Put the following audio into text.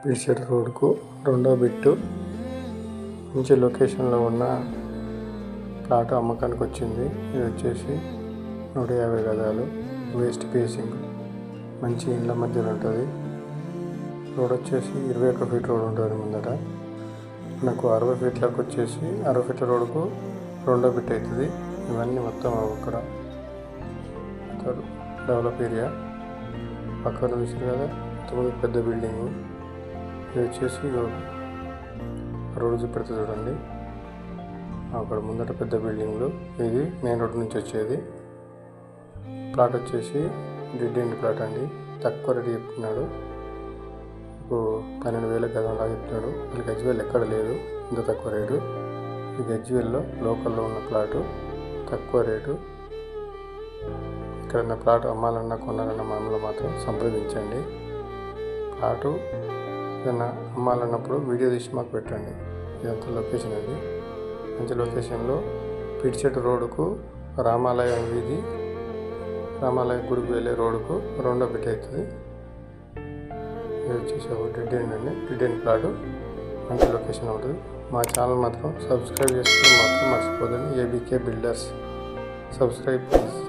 పిడిచెట్టు రోడ్కు రెండో బిట్టు మంచి లొకేషన్లో ఉన్న ప్లాట్ అమ్మకానికి వచ్చింది. ఇది వచ్చేసి 150 గజాలు, వెస్ట్ ఫేసింగ్, మంచి ఇండ్ల మధ్యలో ఉంటుంది. రోడ్ వచ్చేసి 21 ఫీట్ రోడ్ ఉంటుంది ముందట. నాకు 60 ఫీట్లకు వచ్చేసి 60 ఫీట్ల రోడ్కు రెండో బిట్ అవుతుంది. ఇవన్నీ మొత్తం అక్కడ డెవలప్ ఏరియా పక్కన చూసారు కదా, ఇంతకుముందు పెద్ద బిల్డింగు. ఇది వచ్చేసి రోడ్డు చూపెడితే చూడండి, అక్కడ ముందట పెద్ద బిల్డింగ్లు. ఇది మెయిన్ రోడ్ నుంచి వచ్చేది. ప్లాట్ వచ్చేసి డెడ్ ఎండ్ ప్లాట్ అండి. తక్కువ రేటు చెప్తున్నాడు. 12,000 గజంలా చెప్తున్నాడు. వీళ్ళకి గజ్వేల్ ఎక్కడ లేదు ఇంత తక్కువ రేటు. ఈ గజ్వేల్లో లోకల్లో ఉన్న ప్లాటు తక్కువ రేటు. ఇక్కడ ప్లాట్ అమ్మాలన్నా కొనాలన్నా మామూలు మాత్రం సంప్రదించండి. ప్లాటు ఏదైనా అమ్మాలన్నప్పుడు వీడియో తీసి మాకు పెట్టండి. ఇదంతా లొకేషన్ అండి. మంచి లొకేషన్లో పిడిచెట్టు రోడ్డుకు రామాలయం వీధి, రామాలయ గుడికి వెళ్ళే రోడ్డుకు రెండో బిట్ అవుతుంది. ఇది వచ్చేసి ఒక డెడ్ ఎండ్ అండి. డెడ్ ఎండ్ ప్లాటు మంచి లొకేషన్ ఉంటుంది. మా ఛానల్ మాత్రం సబ్స్క్రైబ్ చేసుకుని మాత్రం మర్చిపోదండి. ABK builders. Subscribe please.